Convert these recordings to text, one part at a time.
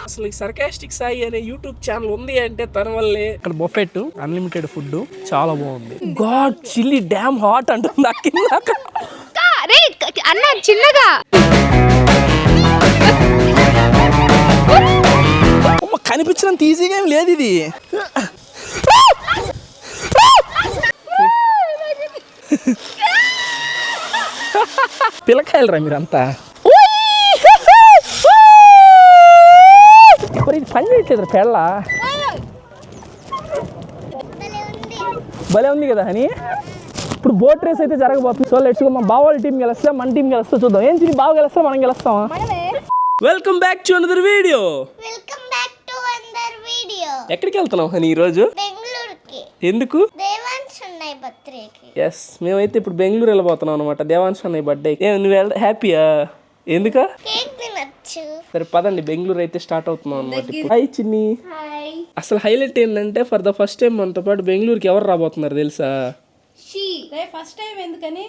అసలు ఈ సర్కాస్టిక్ సాయి అనే యూట్యూబ్ ఛానల్ ఉంది అంటే తన వల్లే. ఇక్కడ బొఫెట్ అన్లిమిటెడ్ ఫుడ్ చాలా బాగుంది. గాడ్ చిల్లీ డ్యామ్ హాట్ అంటుంది అక్కిందాక. అన్న చిన్నగా కనిపించినంత ఈజీగా ఏం లేదు ఇది. పిల్లకాయలరా మీరంతా. మరి ఇది పని చేయట్లేదు పెళ్ళ. భలే ఉంది కదా అని. ఇప్పుడు బోట్ రేస్ అయితే జరగబోతుంది. So let's go. మా బావ వాళ్ళ టీం గెలుస్తా, మన టీం గెలుస్తా చూద్దాం. ఏం చిన్ని బావ గెలుస్తా మనం గెలుస్తాం. Welcome back to another video. ఎక్కడికి వెళ్తున్నాం అని ఈరోజు? బెంగళూరుకి. ఎందుకు? దేవాన్స్ అన్నయ్య బర్త్డేకి. ఎస్, మేమైతే ఇప్పుడు బెంగళూరు వెళ్ళబోతున్నాం అనమాట. దేవాన్స్ అన్నయ్య బర్త్డే. నువ్వు హ్యాపీయా? ఎందుక? కేక్ తినొచ్చు. సరే పదండి, బెంగళూరు అయితే స్టార్ట్ అవుతున్నాం అనమాట. హాయ్ చిన్ని. అసలు హైలైట్ ఏంటంటే ఫర్ ద ఫస్ట్ టైం మనతో పాటు బెంగళూరుకి ఎవరు రాబోతున్నారు తెలుసా? ఫస్ట్ టైం ఎందుకని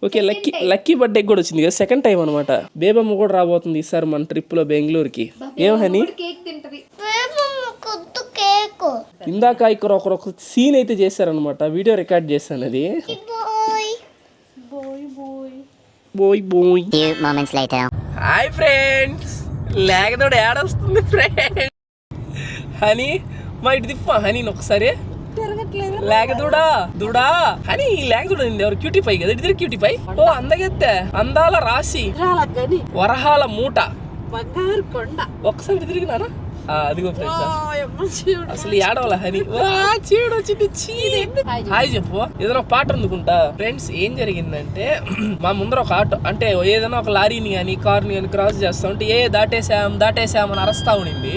ఓకే, లక్కీ బర్త్డే కూడా వచ్చింది కదా, సెకండ్ టైం అనమాట. బేబమ్మ కూడా రాబోతుంది ఈసారి మన ట్రిప్ లో బెంగళూరుకి. ఏమని ఇందాక ఇక్కడ ఒక సీన్ అయితే చేశారనమాట, వీడియో రికార్డ్ చేశాను. అది బోయ్ బోయ్. హాయ్ ఫ్రెండ్స్, లేకదోడు ఏడొస్తుంది ఫ్రెండ్. హనీ మా ఇటు తిప్ప హనీ ఒకసారి. లేకదూడా దూడా హనీ లేకదూడ ఎవరు? క్యూటీ పై కదా, ఇద్దరు క్యూటీ పై. ఓ అందగెత్తే అందాల రాశి వరహాల మూట ఒకసారి తిరిగినానా? అదిగో ఫ్రెండ్స్, అసలు ఏడవల హనీ. చీడు వచ్చింది. హాయ్ చెప్పు. ఏదైనా పాట అందుకుంటా. ఫ్రెండ్స్ ఏం జరిగిందంటే మా ముందర ఒక ఆటో, అంటే ఏదైనా ఒక లారీని కానీ కార్ని కానీ క్రాస్ చేస్తా ఉంటే దాటేసాం అని అరస్తా ఉండింది.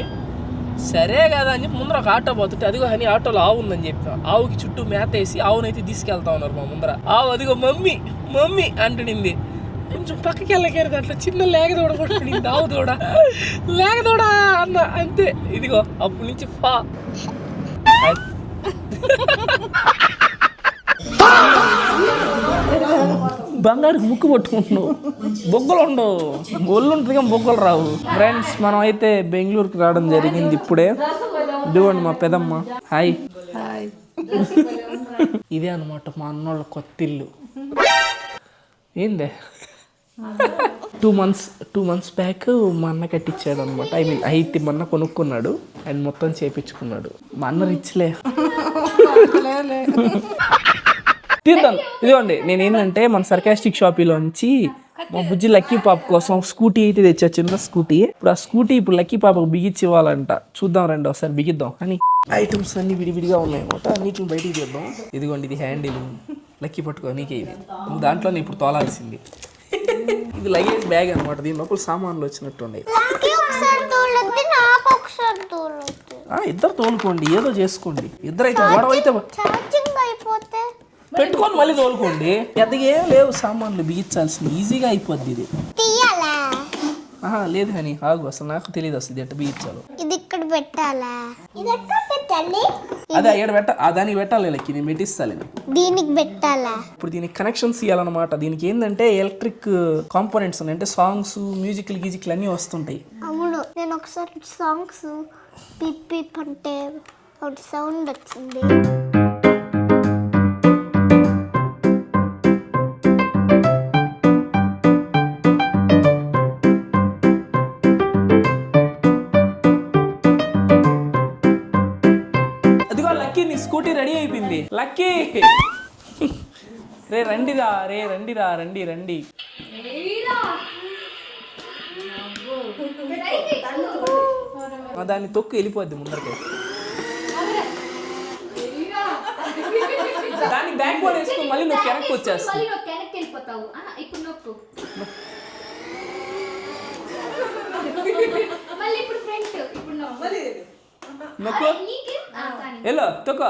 సరే కదా అని చెప్పి ముందర ఒక ఆటో పోతుంటే అదిగో హనీ ఆటోలో ఆవు ఉందని చెప్పిన. ఆవుకి చుట్టూ మేత వేసి ఆవునైతే తీసుకెళ్తా ఉన్నారు మా ముందర. ఆవు అదిగో మమ్మీ మమ్మీ అంటునింది. కొంచెం పక్కకి వెళ్ళగారు, దాంట్లో చిన్న లేగదోడ కొట్టుకునింది. ఆవు దూడ లేగదోడ అన్న అంతే. ఇదిగో అప్పటి నుంచి బంగారుకి ముక్కు పట్టుకుంటున్నావు. బొగ్గలు ఉండవు, ఒళ్ళు ఉంటుంది కానీ బొగ్గలు రావు. ఫ్రెండ్స్ మనం అయితే బెంగళూరుకి రావడం జరిగింది ఇప్పుడే. ఇదిగోండి మా పెదమ్మ. హాయ్. ఇదే అనమాట మా అన్నోళ్ళ కొత్త ఇల్లు. ఏందే 2 months బ్యాక్ మా అన్న కట్టించాడు అనమాట. ఐ మీన్ అయితే మా అన్న కొనుక్కున్నాడు అండ్ మొత్తం చేపించుకున్నాడు. మా అన్న రిచ్లే. తీద్దాం. ఇదిగోండి నేనేంటంటే మన సర్కాస్టిక్ షాపీలోంచి మా బుజ్జి లక్కీ పాప కోసం స్కూటీ అయితే తెచ్చా, చిన్న స్కూటీ. ఇప్పుడు ఆ స్కూటీ ఇప్పుడు లక్కీ పాపకు బిగించి ఇవ్వాలంట. చూద్దాం రండి ఒకసారి బిగిద్దాం. కానీ ఐటమ్స్ అన్ని విడివిడిగా ఉన్నాయి అనమాట, అన్నిటిని బయటికి తీద్దాం. ఇదిగోండి ఇది హ్యాండిల్, లక్కీ పట్టుకో నీకే. ఇది దాంట్లోనే ఇప్పుడు తోలాల్సింది. ఇది లగేజ్ బ్యాగ్ అనమాట, దీని లోపల సామాన్లు వచ్చినట్టు ఉన్నాయి. ఇద్దరు తోలుకోండి, ఏదో చేసుకోండి. ఇద్దరైతే గొడవ అయితే పెట్టుకొని మళ్ళీ తోలుకోండి. పెద్దగా ఏం లేవు సామాన్లు, బిగించాల్సింది ఈజీగా అయిపోద్ది. ఇది లేదు కానీ ఆగు, అసలు నాకు తెలియదు అసలు ఎట్లా బిగించాలో. ఇది ఇక్కడ పెట్టాలా? అదే ఇక్కడ దానికి పెట్టాలి. లక్కి నేను పెట్టిస్తాను. దీనికి పెట్టాలా? ఇప్పుడు దీనికి కనెక్షన్స్ ఇవ్వాలన్నమాట. దీనికి ఏంటంటే ఎలక్ట్రిక్ కాంపోనెంట్స్ ఉన్నాయి, అంటే సాంగ్స్ మ్యూజిక్లు గీజిక్లు అన్నీ వస్తుంటాయి. అవును, నేను ఒకసారి సాంగ్స్ పిప్ పిప్ అంటే ఒక సౌండ్ వచ్చింది. స్కూటీ రెడీ అయిపోయింది. లక్కీ రే రండిరా, రండి. దాన్ని తొక్కు వెళ్ళిపోద్ది ముందరికి. దాన్ని బ్యాక్ బోర్డ్ వేసుకో, మళ్ళీ నువ్వు వెనక్కి వచ్చేస్తావు. నొక్కు ఎల్లో తొక్కు.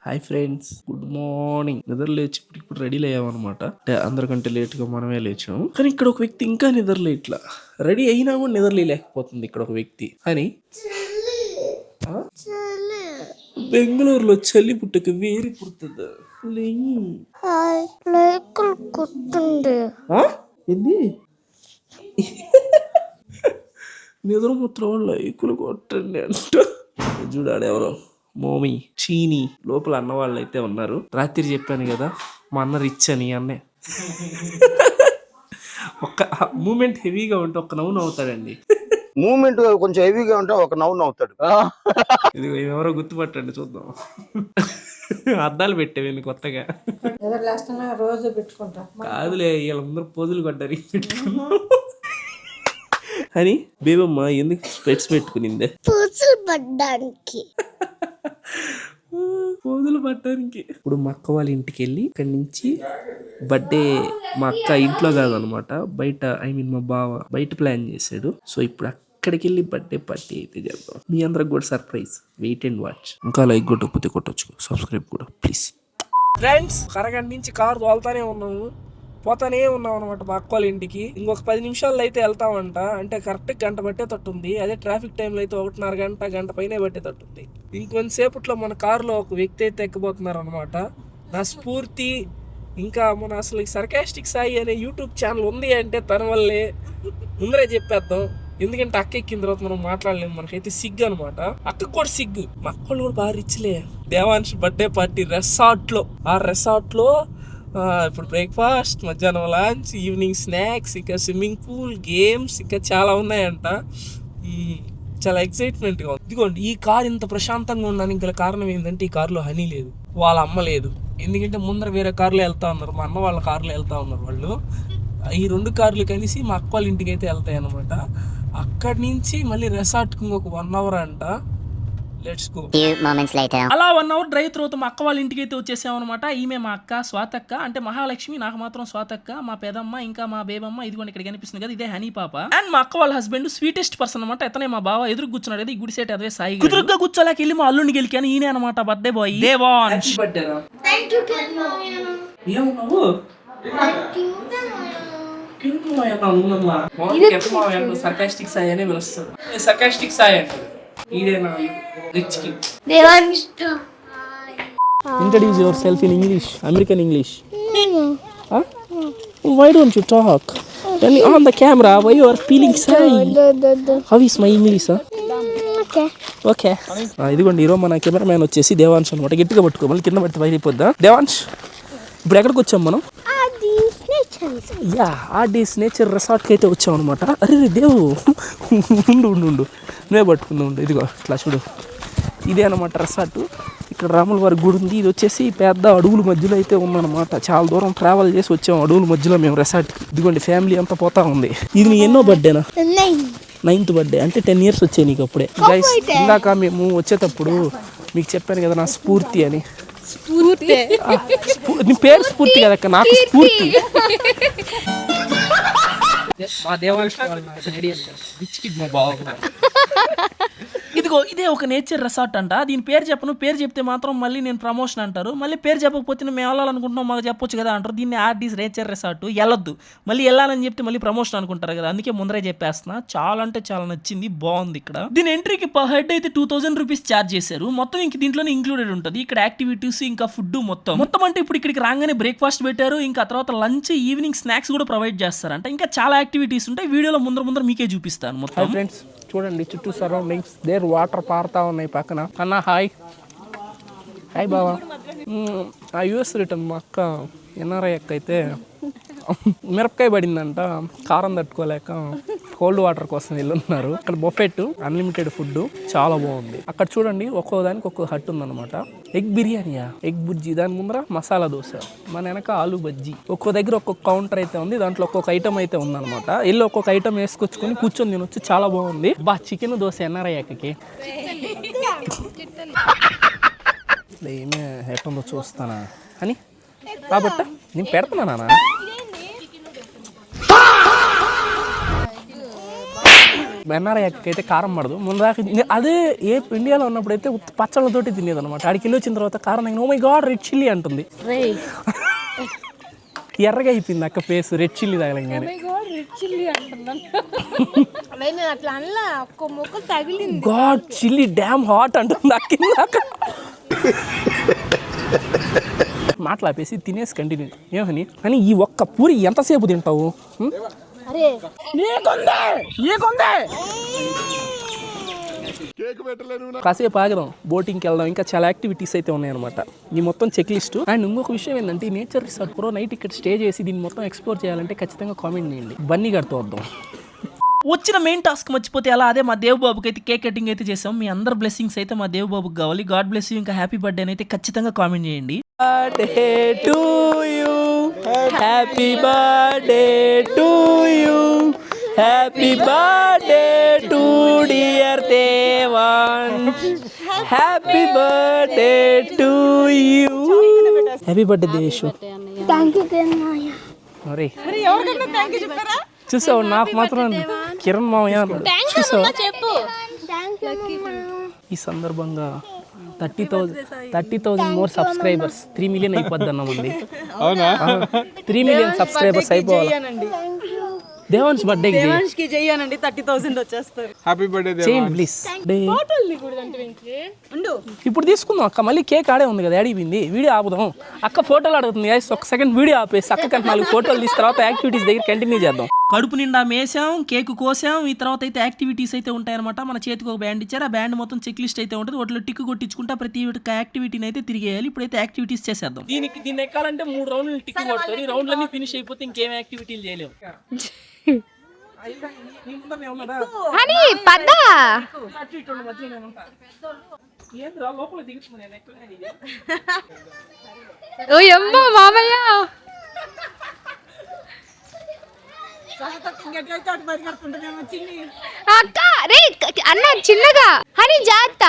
Hi friends, good morning. నిద్ర లేచి ఇప్పుడు రెడీ అయ్యామన్నమాట. అంటే అందరికంటే లేట్గా మనమే లేచాము. కానీ ఇక్కడ ఒక వ్యక్తి ఇంకా నిద్రలే, ఇట్లా రెడీ అయినా కూడా నిద్రలేకపోతుంది ఇక్కడ ఒక వ్యక్తి అని. చలి. బెంగళూరులో చలి పుట్టక వేరి పుడుతుందా? హాయ్ లేకులు కుట్టుంది. ఏంది నిద్రముత్రం వల్ల ఎక్కులు కొట్టండి అంట. చూడాడు ఎవరో మోమీ చీని లోపల అన్న వాళ్ళు అయితే ఉన్నారు. రాత్రి చెప్పాను కదా మా అన్న రిచ్ అని. అన్నే ఒక్క మూమెంట్ హెవీగా ఉంటే ఒక్క నవ్వు నవ్వుతాడండి. మూమెంట్ కొంచెం హెవీగా ఉంటే ఒక నవ్వు అవుతాడు. ఇది ఎవరో గుర్తుపట్టండి చూద్దాం. అద్దాలు పెట్టేవి కొత్తగా రోజు పెట్టుకుంటా. కాదులే వీళ్ళందరూ పోజులు పడ్డారు అని. బేబమ్మ ఎందుకు స్పెట్స్ పెట్టుకునిందే? పూసలు పడ్డానికి. పోజులు పడ్డానికి. ఇప్పుడు మా అక్క వాళ్ళ ఇంటికి వెళ్ళి ఇక్కడి నుంచి బర్త్డే మా అక్క ఇంట్లో కాదనమాట బయట, మా బావ బయట ప్లాన్ చేశాడు. సో ఇప్పుడు అక్కడికి వెళ్ళి బర్త్డే పార్టీ అయితే చేద్దాం. మీ అందరికి కూడా సర్ప్రైజ్. Wait and watch. ఇంకా లైక్ కొట్టకపోతే కొట్టొచ్చు, సబ్స్క్రైబ్ కూడా ప్లీజ్. ఫ్రెండ్స్ అరగంట నుంచి కారు తోలుతానే ఉన్నాము, పోతానే ఉన్నాం అనమాట మా అక్క వాళ్ళ ఇంటికి. ఇంకొక 10 నిమిషాల్లో అయితే వెళ్తామంట. అంటే కరెక్ట్ గంట పట్టే తట్టుంది. అదే ట్రాఫిక్ టైంలో అయితే 1.5 గంట పైనే పట్టే తట్టుంది. ఇంకొంతసేపట్లో మన కారులో ఒక వ్యక్తి అయితే ఎక్కబోతున్నారు అనమాట. నా స్ఫూర్తి. ఇంకా మన అసలు సర్కాస్టిక్ సాయి అనే యూట్యూబ్ ఛానల్ ఉంది అంటే తన వల్లే. ముందరే చెప్పేద్దాం, ఎందుకంటే అక్క ఎక్కిన తర్వాత మనం మాట్లాడలేము, మనకైతే సిగ్గు అనమాట. అక్కకు కూడా సిగ్గు. మా అక్క వాళ్ళు కూడా బాగా రిచ్లే. దేవాంశ్ బర్త్డే పార్టీ రెసార్ట్లో. ఆ రెసార్ట్లో ఇప్పుడు బ్రేక్ఫాస్ట్, మధ్యాహ్నం లంచ్, ఈవినింగ్ స్నాక్స్, ఇంకా స్విమ్మింగ్ పూల్, గేమ్స్, ఇంకా చాలా ఉన్నాయంట. చాలా ఎక్సైట్మెంట్గా ఉంది. ఇదిగోండి ఈ కార్ ఇంత ప్రశాంతంగా ఉండడానికి గల కారణం ఏంటంటే ఈ కారులో హనీ లేదు, వాళ్ళ అమ్మ లేదు. ఎందుకంటే ముందర వేరే కార్లో వెళ్తా ఉన్నారు, మా అన్న వాళ్ళ కార్లో వెళ్తా ఉన్నారు వాళ్ళు. ఈ 2 కార్లు కలిసి మా అక్క వాళ్ళ ఇంటికి అయితే వెళ్తాయి అనమాట. అక్కడి నుంచి మళ్ళీ రెసార్ట్కి ఇంకొక 1 అవర్ అంట. Let's go. అలా 1 అవర్ డ్రైవ్ తర్వాత మా అక్క వాళ్ళ ఇంటికి అయితే వచ్చేసాం అనమాట. ఈమె మా అక్క స్వాతక్క, అంటే మహాలక్ష్మి, నాకు మాత్రం స్వాతక్క. మా పెదమ్మ ఇంకా మా బేబమ్మ ఇదిగోండి ఇక్కడ కనిపిస్తుంది కదా, ఇదే హనీ పాప. అండ్ మా అక్క వాళ్ళ హస్బెండ్ స్వీటెస్ట్ పర్సన్ అనమాట. అతనే మా బావ. ఎదురు కూర్చున్నాడు కదా ఈ గుడి సెట్, అదే సాయి. కుదురుగ్గా కూర్చోలేక వెళ్ళి మా అల్లుడికి గెలికాను. ఈయనే అనమాట birthday boy Devansh. Sarcastic Sai అనే పిలుస్తారు. సర్కాస్టిక్ సాయి అంటారు. Introduce yourself in English, American English. Huh? Why don't you talk? Tell me on the camera why you are feeling shy. How is my English? Okay. ఇదిగోండి ఈరోజు మన కెమెరామ్యాన్ వచ్చేసి దేవాంశ్ అనమాట. గట్టిగా పట్టుకో, మళ్ళీ కింద పడితే బయటైపోద్దా. దేవాంశ్ ఇప్పుడు ఎక్కడికి వచ్చాం మనం? ఆర్డీస్ నేచర్ రిసార్ట్కి అయితే వచ్చాం అనమాట. అరే దేవు ఉండు నువ్వే పట్టుకుందా ఉండు. ఇదిగో ఇట్లా చూడు, ఇదే అనమాట రిసార్ట్. ఇక్కడ రాముల వారి గుడి ఉంది. ఇది వచ్చేసి పెద్ద అడవుల మధ్యలో అయితే ఉందన్నమాట. చాలా దూరం ట్రావెల్ చేసి వచ్చాం అడవుల మధ్యలో మేము రిసార్ట్కి. ఇదిగోండి ఫ్యామిలీ అంతా పోతా ఉంది. ఇది నీ ఎన్నో బర్త్డేనా? 9th birthday. అంటే 10 years వచ్చాయి నీకు అప్పుడే. గైస్ ఇందాక మేము వచ్చేటప్పుడు మీకు చెప్పాను కదా నా స్ఫూర్తి అని. నీ పేరు స్ఫూర్తి కదక్క, నాకు స్ఫూర్తి. మా దేవాంశ్ ఇదిగో ఇదే ఒక నేచర్ రిసార్ట్ అంట. దీని పేరు చెప్పను, పేరు చెప్తే మాత్రం మళ్ళీ నేను ప్రమోషన్ అంటారు. మళ్ళీ పేరు చెప్పకపోతే మేము వెళ్ళాలనుకుంటున్నాం మాకు చెప్పొచ్చు కదా అంటారు. దీన్ని ఆర్డీస్ నేచర్ రిసార్ట్. వెళ్ళొద్దు, మళ్ళీ వెళ్ళాలని చెప్తే మళ్ళీ ప్రమోషన్ అనుకుంటారు కదా, అందుకే ముందరే చెప్పేస్తున్నా. చాలా అంటే చాలా నచ్చింది, బాగుంది. ఇక్కడ దీని ఎంట్రీకి పర్ హెడ్ అయితే 2000 రూపీస్ ఛార్జ్ చేశారు. మొత్తం ఇంక దీంట్లోనే ఇంక్లూడెడ్ ఉంటుంది. ఇక్కడ యాక్టివిటీస్ ఇంకా ఫుడ్ మొత్తం అంటే ఇప్పుడు ఇక్కడికి రాగానే బ్రేక్ఫాస్ట్ పెట్టారు, ఇంకా తర్వాత లంచ్, ఈవినింగ్ స్నాక్స్ కూడా ప్రొవైడ్ చేస్తారంట. ఇంకా చాలా యాక్టివిటీస్ ఉంటాయి. వీడియోలో ముందర మీకే చూపిస్తాను మొత్తం. ఫ్రెండ్స్ చూడండి చుట్టూ సరౌండింగ్స్, దేర్ వాటర్ పారుతా ఉన్నాయి పక్కన. అన్న హాయ్ బావా. యూఎస్ రిటర్న్ మా అక్క ఎన్ఆర్ఐ అక్క అయితే మిరపకాయ పడిందంట, కారం తట్టుకోలేక కోల్డ్ వాటర్ కోసం వెళ్ళున్నారు. అక్కడ బొఫెట్, అన్లిమిటెడ్ ఫుడ్, చాలా బాగుంది. అక్కడ చూడండి ఒక్కో దానికి ఒక్కో హట్ ఉందన్నమాట. ఎగ్ బిర్యానీయా, ఎగ్ బుజ్జి, దాని ముందర మసాలా దోశ, మన వెనక ఆలు బజ్జీ. ఒక్కో దగ్గర ఒక్కొక్క కౌంటర్ అయితే ఉంది, దాంట్లో ఒక్కొక్క ఐటమ్ అయితే ఉందన్నమాట. వెళ్ళి ఒక్కొక్క ఐటమ్ వేసుకొచ్చుకొని కూర్చొని తినొచ్చు, చాలా బాగుంది. చికెన్ దోశ ఎన్ఆర్ఐ అక్కకి ఏమే ఎట్టుందో చూస్తానా అని కాబట్టి నేను పెడుతున్నానా. ఎన్ఆర్ఐ అయితే కారం పడదు. ముందాక అదే ఏ ఇండియాలో ఉన్నప్పుడు అయితే పచ్చళ్ళతోటి తినేది అనమాట. ఆడికి వెళ్ళి వచ్చిన తర్వాత కారం oh my god red chilli అంటుంది. ఎర్రగా అయిపోయింది అక్క ఫేస్, రెడ్ చిల్లీ తగలంగానే. అట్లా అలా ఒక్క మొక్క తగిలింది. గాడ్ చిల్లీ డ్యామ్ హాట్ అంటుంది అక్క. మాట్లాపేసి తినేసి కంటిన్యూ ఏమని అని ఈ ఒక్క పూరి ఎంతసేపు తింటావు? కాసేపు ఆగదాం, బోటింగ్కి వెళ్దాం, ఇంకా చాలా యాక్టివిటీస్ అయితే ఉన్నాయన్నమాట. ఈ మొత్తం చెక్ లిస్ట్. అండ్ ఇంకొక విషయం ఏంటంటే ఈ నేచర్ రిసార్ట్ ప్రో నైట్ ఇక్కడ స్టే చేసి దీన్ని మొత్తం ఎక్స్ప్లోర్ చేయాలంటే ఖచ్చితంగా కామెంట్ చేయండి. బన్నీ గడితో వద్దాం. వచ్చిన మెయిన్ టాస్క్ మర్చిపోతే అలా, అదే మా దేవబాబుకి అయితే కేక్ కటింగ్ అయితే చేసాం. మీ అందరి బ్లెస్సింగ్స్ అయితే మా దేవబాబుకి కావాలి. God bless you. ఇంకా హ్యాపీ బర్త్డే అయితే ఖచ్చితంగా కామెంట్ చేయండి. Birthday to you, happy birthday to you, happy birthday to dear Devansh, happy birthday to you. Happy birthday Deshu. Thank you Maya. అరే చూసావు, నాకు మాత్రం కిరణ్ మామయ్య చూసావు. ఈ సందర్భంగా 30,000 మోర్ సబ్స్క్రైబర్స్, 3 million అయిపోద్ది అన్నమంది. 3 million సబ్స్క్రైబర్స్ అయిపోవాలి. దేవాన్స్ బర్త్డే దేవాన్ష్కి చెయ్యానండి, 30,000 వచ్చేస్తారు. హ్యాపీ బర్త్డే చేయండి ప్లీజ్. ఇప్పుడు తీసుకుందాం అక్క, మళ్ళీ కేక్ ఆడే ఉంది కదా, అడిగింది వీడియో ఆపుదాం. అక్క ఫోటోలు అడుగుతుంది, ఒక సెకండ్ వీడియో ఆపేసి అక్క కంటే 4 ఫోటోలు తీసిన తర్వాత యాక్టివిటీస్ దగ్గర కంటిన్యూ చేద్దాం. కడుపు నిండా మేసాం, కేక్ కోసాం, ఈ తర్వాత అయితే యాక్టివిటీస్ అయితే ఉంటాయన్నమాట. మన చేతికి ఒక బ్యాండ్ ఇచ్చారు, ఆ బ్యాండ్ మొత్తం చెక్ లిస్ట్ అయితే ఉంటుంది. వాటిలో టిక్ కొట్టించుకుంటా ప్రతి యాక్టివిటీని అయితే తిరిగేయాలి. ఇప్పుడైతే యాక్టివిటీస్ చేసేద్దాం. దీన్ని ఎక్కాలంటే 3 రౌండ్లు టిక్ కొడతారు. ఈ రౌండ్లన్నీ ఫినిష్ అయిపోతే ఇంకేం యాక్టివిటీలు చేయలేము. అని పద ఓయమ్మో మామయ్య. అక్క రే అన్న చిన్నగా అని జాగ్రత్త.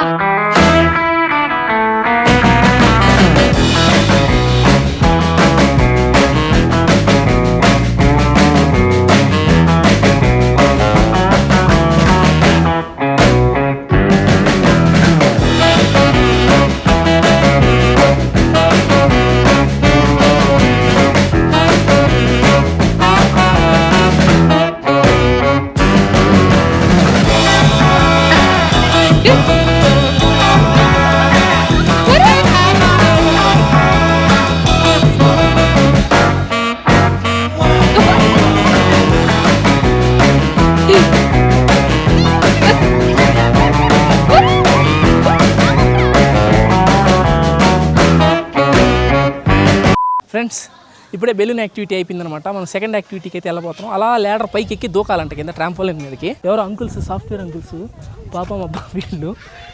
ఫ్రెండ్స్ ఇప్పుడే బెలూన్ యాక్టివిటీ అయిపోయిందనమాట. మనం సెకండ్ యాక్టివిటీకి అయితే వెళ్ళబోతున్నాం. అలా ల్యాడర్ పైకి ఎక్కి దూకాలంట కింద ట్రాంపోలిన్ మీదకి. ఎవరో అంకుల్స్, సాఫ్ట్వేర్ అంకుల్స్, పాపం అబ్బా వీళ్ళు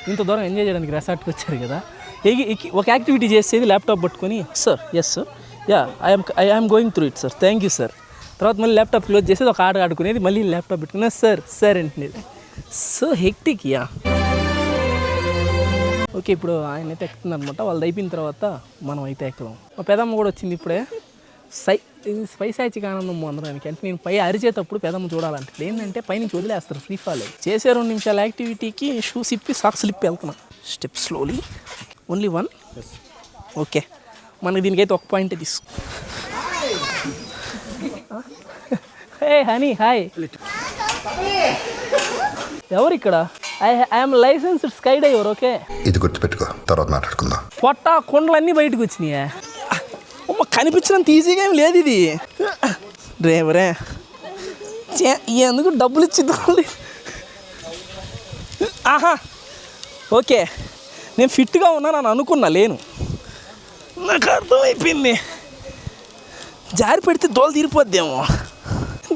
ఇంత దూరం ఎంజాయ్ చేయడానికి రెసార్ట్కి వచ్చారు కదా. ఎక్కి ఒక యాక్టివిటీ చేసేది ల్యాప్టాప్ పట్టుకొని, sir yes sir, yeah I'm going through it sir, thank you sir. తర్వాత మళ్ళీ ల్యాప్టాప్ క్లోజ్ చేసేది, ఒక ఆట ఆడుకునేది, మళ్ళీ ల్యాప్టాప్ పెట్టుకునేది, సార్ సార్ అంటునేది. So hectic yeah. ఓకే, ఇప్పుడు ఆయన అయితే ఎక్కుతుంది అనమాట. వాళ్ళది అయిపోయిన తర్వాత మనం అయితే ఎక్కుదాం. మా పెదమ్మ కూడా వచ్చింది ఇప్పుడే. స్పైసాచిక ఆనందం పొందడానికి. అంటే నేను పై అరిచేటప్పుడు పెదమ్మ చూడాలంటే ఏంటంటే పైనుంచి వదిలేస్తారు ఫ్రీ ఫాల్. చేసే 2 నిమిషాల యాక్టివిటీకి షూస్ ఇప్పి సాక్స్ లిప్పి వెళ్తున్నా. Step slowly, only 1. ఓకే, మనకి దీనికైతే 1 పాయింట్ తీసుకో. Hey honey hi. ఎవరు ఇక్కడ? I'm licensed skydiver. Okay, ఇది గుర్తుపెట్టుకో, తర్వాత మాట్లాడుకుందాం. పొట్ట కొండలన్నీ బయటకు వచ్చినాయా? కనిపించినంత ఈజీగా ఏం లేదు ఇది. డ్రైవరే ఎందుకు డబ్బులు ఇచ్చింది? ఆహా ఓకే, నేను ఫిట్గా ఉన్నాను అనుకున్నా, లేను. నాకు అర్థమైపోయింది, జారి పెడితే దోలు తీరిపోద్దేమో.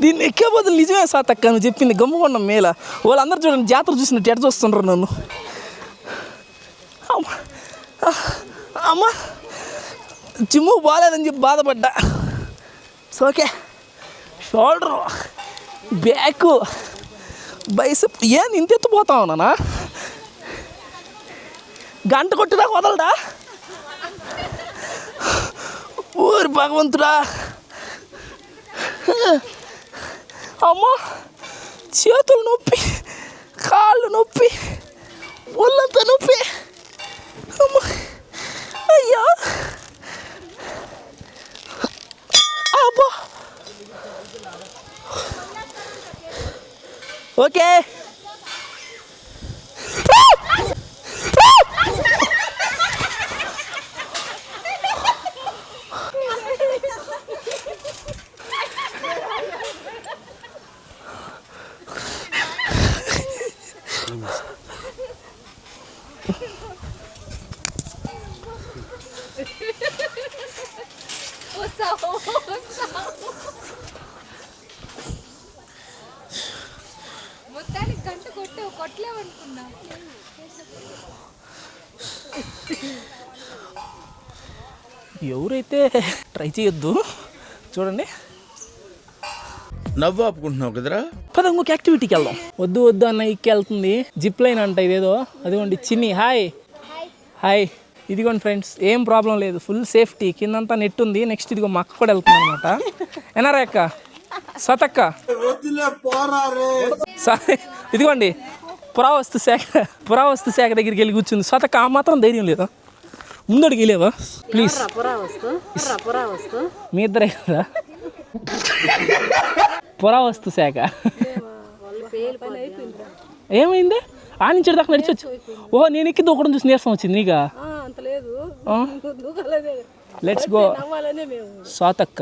దీన్ని ఎక్కే బదులు నిజమే సాతక్క నువ్వు చెప్పింది, గమ్ముకున్నాం మేళ. వాళ్ళందరూ చూడండి జాతర చూసినట్టు ఎట చూస్తుండ్రు నన్ను. అమ్మా జిమ్ము బాగాలేదని చెప్పి బాధపడ్డా. ఓకే, షోల్డరు, బ్యాకు, బైసెప్ ఏంది ఇంత ఎత్తుపోతా ఉన్నానా? గంట కొట్టిదాకా వదలడా? ఊరి భగవంతుడా. అమ్మా చేతులు నొప్పి, కాళ్ళు నొప్పి, ఒళ్ళంతా నొప్పి. అమ్మా అయ్యా, ఓకే మొత్తానికి గంట కొట్టలేమనుకున్నా. ఎవరైతే ట్రై చేయొద్దు. చూడండి నవ్వు ఆపుకుంటున్నావు కదరా. పద ఇంకొక యాక్టివిటీకి వెళ్దాం. వద్దు వద్దు అన్న ఎక్కి వెళ్తుంది. జిప్ లైన్ అంట ఇదేదో. అదిగోండి చిన్ని హాయ్ హాయ్. ఇదిగోండి ఫ్రెండ్స్ ఏం ప్రాబ్లం లేదు, ఫుల్ సేఫ్టీ. కిందంతా నెట్ ఉంది. నెక్స్ట్ ఇదిగో మా అక్క కూడా వెళ్తుంది అనమాట. ఎనారా అక్క సతక్క ఇదిగోండి పురావస్తు శాఖ దగ్గరికి వెళ్ళి కూర్చుంది. సతక్క ఆ మాత్రం ధైర్యం లేదా? ముందడికి వెళ్ళేవా ప్లీజ్? మీ ఇద్దరే కదా పురావస్తు శాఖ. ఏమైంది? ఆ నుంచి దాకా నడిచొచ్చు. ఓహో నేను ఎక్కి దూకడం చూసి నీరసం వచ్చింది నీకా? లెట్స్ గో సాతక్క.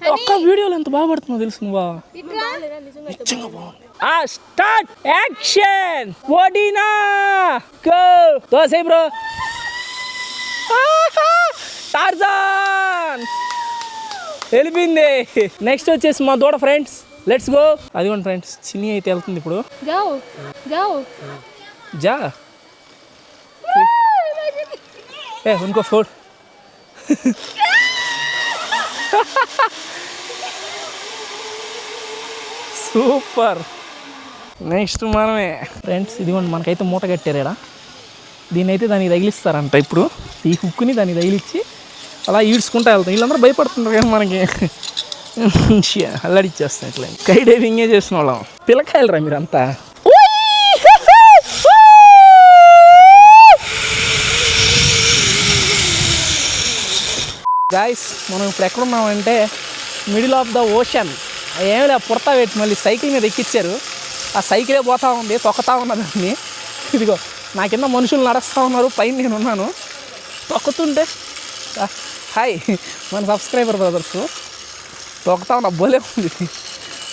ఒక్క వీడియోలో ఎంత బాగా పడుతుందో తెలుసు నువ్వా? Start action. ఓడినా గో దోసే బ్రో. టార్జాన్ వెళ్ళిపోయింది. నెక్స్ట్ వచ్చేసి మా దూడ ఫ్రెండ్స్. Let's go. అదిగోండి ఫ్రెండ్స్ చిన్ని అయితే వెళ్తుంది ఇప్పుడు. जा उनको फोड़. సూపర్. నెక్స్ట్ మనమే ఫ్రెండ్స్. ఇదిగోండి మనకైతే మూట కట్టారా. దీన్ని అయితే దానికి తగిలిస్తారంట. ఇప్పుడు ఈ హుక్కుని దానికి తగిలిచ్చి అలా ఈడ్చుకుంటూ వెళ్తాం. వీళ్ళందరూ భయపడుతున్నారు కానీ మనకి అల్లాడిచ్చేస్తాం. ఇట్లా స్కై డైవింగే చేసిన వాళ్ళం. పిల్లకాయలు రా మీరంతా. గాయస్ మనం ఇప్పుడు ఎక్కడున్నామంటే మిడిల్ ఆఫ్ ద ఓషన్. ఏమి లేదు పుడతా పెట్టి మళ్ళీ సైకిల్ మీద ఎక్కిచ్చారు. ఆ సైకిలే పోతా ఉంది, తొక్కుతా ఉన్నదాన్ని. ఇదిగో నా కింద మనుషులు నడుస్తూ ఉన్నారు, పైన నేను ఉన్నాను తొక్కుతుంటే. హాయ్ మన సబ్స్క్రైబర్ బ్రదర్స్. తొక్కుతా ఉన్నా బోలే ఉంది.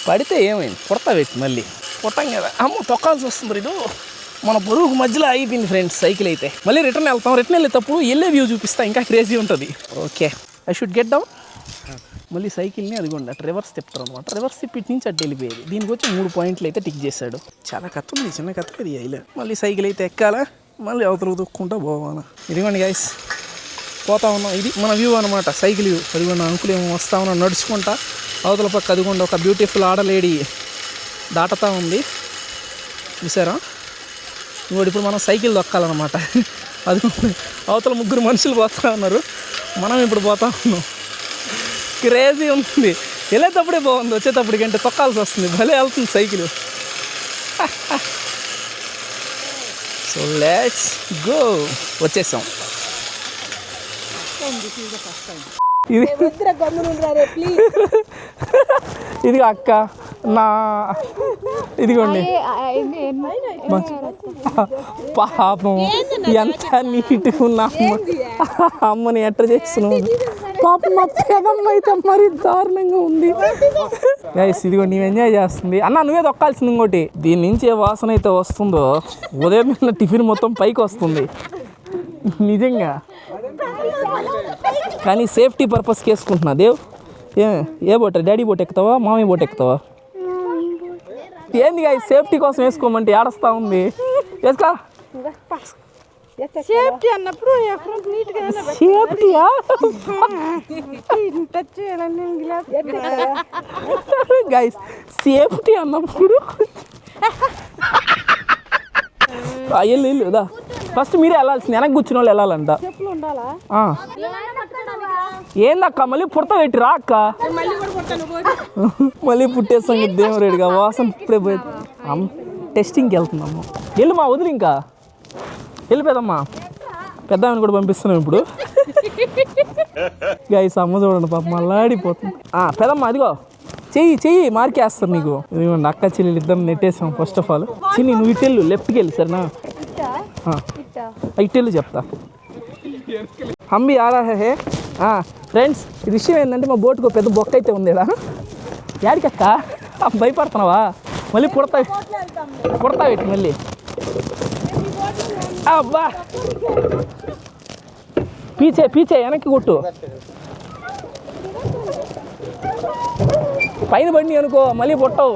పడితే ఏమైంది? పుడతా పెట్టి మళ్ళీ పుట్టాం కదా. అమ్మ తొక్కాల్సి వస్తుంది. ఇది మన బరువుకు మధ్యలో అయిపోయింది ఫ్రెండ్స్ సైకిల్ అయితే. మళ్ళీ రిటర్న్ వెళ్తాం. రిటర్న్ వెళ్ళేటప్పుడు వెళ్ళే వ్యూ చూపిస్తా, ఇంకా క్రేజీ ఉంటుంది. Okay I should get down. మళ్ళీ సైకిల్ని అదిగోండి అటు రివర్స్ తిప్పుతారు అనమాట. రివర్స్ తిప్పి ఇటు నుంచి అటు వెళ్ళిపోయేది. దీనికి వచ్చి 3 పాయింట్లు అయితే టిక్ చేశాడు. చాలా కథ ఉంది, చిన్న కథ ఇది అయిలే. మళ్ళీ సైకిల్ అయితే ఎక్కాలా, మళ్ళీ అవతలకు తొక్కుంటా పోవాలా. ఇదిగోండి గైస్ పోతా ఉన్నాం. ఇది మన వ్యూ అనమాట, సైకిల్ వ్యూ. అదిగోండి అంకులు ఏమో వస్తా ఉన్నాం నడుచుకుంటా. అవతల పక్క అదిగోండి ఒక బ్యూటిఫుల్ ఆడలేడీ దాటుతూ ఉంది, చూసారా? ఇంకోటి ఇప్పుడు మనం సైకిల్ దొక్కాలన్నమాట. అది అవతల 3 మనుషులు పోతూ ఉన్నారు, మనం ఇప్పుడు పోతా ఉన్నాం. క్రేజీ ఉంది. వెళ్ళేటప్పుడే బాగుంది, వచ్చేటప్పటికంటే తొక్కాల్సి వస్తుంది. భలే వెళ్తుంది సైకిల్. So let's go. వచ్చేసాం. ఇది అక్క నా ఇదిగోండి పాపం ఎంత నీట్గా ఉన్నా అమ్మని ఎట్ట చేస్తున్నావు. పాపం మా పెదమ్మ అయితే మరీ దారుణంగా ఉంది. గైస్ ఇదిగో నీవు ఎంజాయ్ చేస్తుంది. అన్న నువ్వే దొక్కాల్సింది. ఇంకోటి దీని నుంచి ఏ వాసన అయితే వస్తుందో ఉదయం టిఫిన్ మొత్తం పైకి వస్తుంది నిజంగా. కానీ సేఫ్టీ పర్పస్కి వేసుకుంటున్నా. Dev a boat? Daddy boat ఎక్కుతావా, మామయ్య బోట్ ఎక్కుతావా? ఏంది గైస్ సేఫ్టీ కోసం వేసుకోమంటే ఏడస్తా ఉంది. వేసుకో. సేఫ్టీ అన్నప్పుడు సేఫ్టీయా? గైస్ సేఫ్టీ అన్నప్పుడు వెళ్ళు. ఫస్ట్ మీరే వెళ్ళాల్సింది, వెనక్కి కూర్చున్న వాళ్ళు వెళ్ళాలంట. ఏందక్క మళ్ళీ పుడతా పెట్టి రా అక్క. మళ్ళీ పుట్టేస్తాం దేవుడిగా. వాసన ఇప్పుడే పోయింది. టెస్టింగ్కి వెళ్తున్నాము. వెళ్ళు మా వదిలి, ఇంకా వెళ్ళిపోదమ్మా. పెద్ద కూడా పంపిస్తున్నాం ఇప్పుడు. గైస్ అమ్మ చూడండి పాప మళ్ళాడిపోతుంది. పెదమ్మ అదిగో చెయ్యి మార్కేస్తారు నీకు. ఇదిగోండి అక్క చెల్లెలు ఇద్దరు నెట్టేసాం. ఫస్ట్ ఆఫ్ ఆల్ చిన్ని నువ్వు ఇటెళ్ళు, లెఫ్ట్కి వెళ్ళి సరేనా? ఇటెళ్ళు చెప్తా. హంబి ఆరా హే. ఫ్రెండ్స్ ఈ విషయం ఏంటంటే మా బోటుకు పెద్ద బొక్క అయితే ఉంది ఇక్కడ. యాడికక్క భయపడుతున్నావా? మళ్ళీ పుడతావు మళ్ళీ. అబ్బా పీచే వెనక్కి కొట్టు. పైన పడి అనుకో మళ్ళీ పుట్టవు.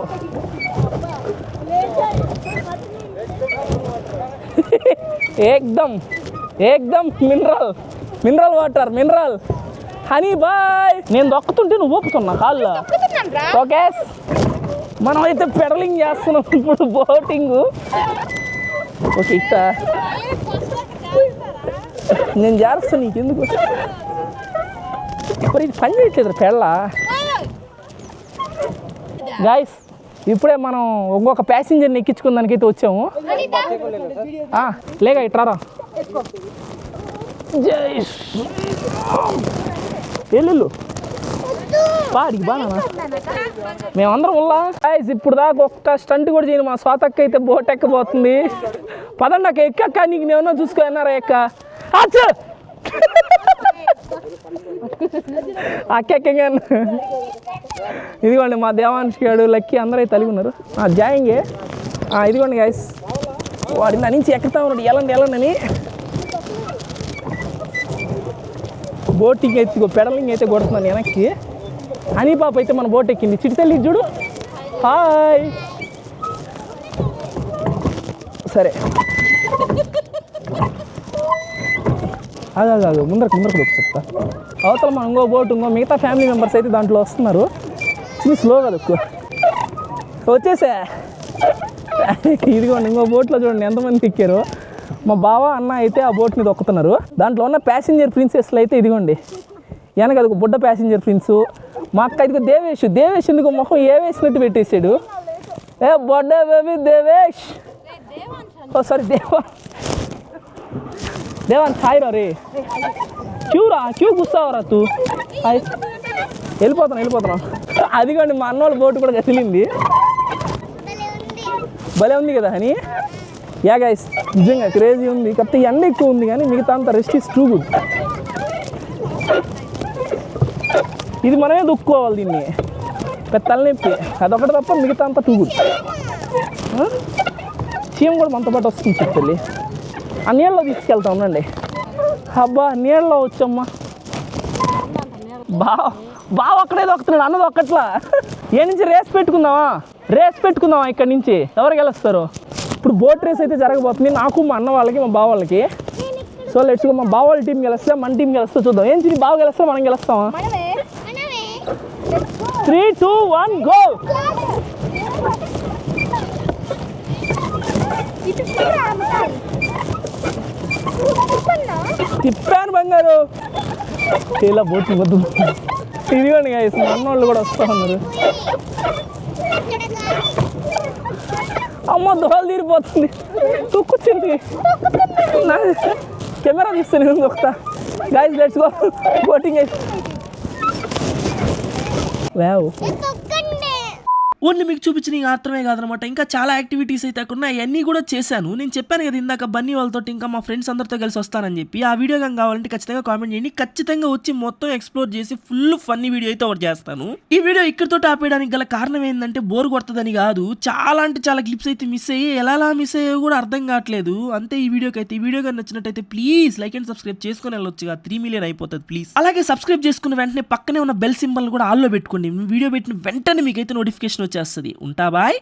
ఏక్దమ్ మినరల్ వాటర్ హనీ బాయ్. నేను దొక్కుతుంటే నువ్వు ఊపుతున్నా కాళ్ళు. ఓకే మనం అయితే పెడలింగ్ చేస్తున్నాం ఇప్పుడు, బోటింగ్. ఓకే ఇక్క నేను చేస్తాను నీకు ఎందుకు ఇప్పుడు ఇది పని చేయట్లేదు పెళ్ళ. గాయస్ ఇప్పుడే మనం ఇంకొక ప్యాసింజర్ని ఎక్కించుకుందానికైతే వచ్చాము. లేక ఇట్రారా జై వెళ్ళు పాడికి బాగా మేమందరం ఉల్లా. గాయస్ ఇప్పుడు దాకా ఒక్క స్టంట్ కూడా చేయను. మా స్వాతక్క అయితే బోట్ ఎక్కబోతుంది. పదండి అక్క ఎక్కక్క, నీకు నేమన్నా చూసుకోన్నారా ఎక్క. అక్కెక్కగా ఇదిగోండి మా దేవాంశ్ గారు లక్కీ అందరూ అయితే కలిగి ఉన్నారు. జాయింగే ఇదిగోండి గాయస్ వాడి నా నుంచి ఎక్కుతా ఉన్నాడు. వెళ్ళండి బోటింగ్ అయితే పెడలింగ్ అయితే కొడుతున్నాను వెనక్కి. హనీ పాప అయితే మన బోట్ ఎక్కింది. చిటితల్లి చూడు హాయ్. సరే అదే ముందరకు చెప్తా. అవతల మన ఇంకో బోట్ ఇంకో మిగతా ఫ్యామిలీ మెంబర్స్ అయితే దాంట్లో వస్తున్నారు. చిన్న స్లోగా దొక్కు వచ్చేసా. ఇదిగోండి ఇంకో బోట్లో చూడండి ఎంతమంది ఎక్కారు. మా బావ అన్న అయితే ఆ బోట్ మీద దొక్కుతున్నారు. దాంట్లో ఉన్న ప్యాసింజర్ ప్రిన్సెస్లు అయితే ఇదిగోండి వెనక అది బుడ్డ ప్యాసింజర్ ప్రిన్సు. మా అక్క ఇదిగో దేవేష్ ఎందుకు మొహం ఏ వేసినట్టు పెట్టేశాడు. Bodda baby Devesh. Sorry దేవాన్ hi రా రే. క్యూ గుస్సావరా తూ. హాయ్ వెళ్ళిపోతున్నా. అదిగోండి మా అన్నోళ్ళ బోటు కూడా కదిలింది. భలే ఉంది కదా అని. గైస్ నిజంగా క్రేజీ ఉంది. కాకపోతే ఎండ ఎక్కువ ఉంది కానీ మిగతా అంతా రెస్ట్ ఇస్ టూ గుడ్. ఇది మనమే దుక్కుకోవాలి దీన్ని. పెద్ద తలనొప్పి అదొకటి తప్ప మిగతా అంతా టూ గుడ్. చీమ కూడా మనతో పాటు వస్తుంది చెప్పి ఆ నీళ్ళలో తీసుకెళ్తా ఉండండి. అబ్బా నీళ్ళలో వచ్చమ్మా. బావ అక్కడే దొక్కుతున్నాడు, అన్నది ఒక్కట్లా. ఏ నుంచి రేస్ పెట్టుకుందామా ఇక్కడ నుంచి ఎవరు గెలుస్తారు. ఇప్పుడు బోట్ రేస్ అయితే జరగబోతుంది నాకు మా అన్న వాళ్ళకి మా బావ వాళ్ళకి. So let's go. మా బావ వాళ్ళ టీం గెలుస్తా మన టీం గెలుస్తా చూద్దాం. ఏం చిన్న బావ గెలుస్తా మనం గెలుస్తామా? 3, 2, 1 గో. తిప్పాను బంగారు. ఇలా బోట్ వద్దు. ఇదిగోండి గైస్ మా అన్నోళ్ళు కూడా వస్తూ ఉన్నారు. అమ్మ దోహలు తీరిపోతుంది. తొక్కుచ్చింది కెమెరా తీస్తాను నేను దొక్కుతా. Guys let's go boating. Wow only మీకు చూపించిన మాత్రమే కాదనమాట, ఇంకా చాలా యాక్టివిటీస్ అయితే అక్కడ ఉన్నాయి. అవన్నీ కూడా చేశాను. నేను చెప్పాను కదా ఇందాక బన్నీ వాళ్ళతో ఇంకా మా ఫ్రెండ్స్ అందరితో కలిసి వస్తానని చెప్పి. ఆ వీడియో కానీ కావాలంటే ఖచ్చితంగా కామెంట్ చేయండి. ఖచ్చితంగా వచ్చి మొత్తం ఎక్స్ప్లోర్ చేసి ఫుల్ ఫన్నీ వీడియో అయితే ఒకటి చేస్తాను. ఈ వీడియో ఇక్కడితో ఆపేయడానికి గల కారణం ఏంటంటే బోర్ కొడుతుందని కాదు, చాలా అంటే చాలా క్లిప్స్ అయితే మిస్ అయ్యి ఎలా మిస్ అయ్యో కూడా అర్థం కావట్లేదు. అంతే ఈ వీడియోకి అయితే. ఈ వీడియో కానీ నచ్చినట్టయితే ప్లీజ్ లైక్ అండ్ సబ్స్క్రైబ్ చేసుకుని వెళ్ళొచ్చుగా. 3 మిలియన్ అయిపోతుంది ప్లీజ్. అలాగే సబ్స్క్రైబ్ చేసుకున్న వెంటనే పక్కనే ఉన్న బెల్ సింబల్ కూడా ఆల్లో పెట్టుకోండి. వీడియో పెట్టిన వెంటనే మీకైతే నోటిఫికేషన్ వచ్చేస్తుంది. ఉంటా బాయ్.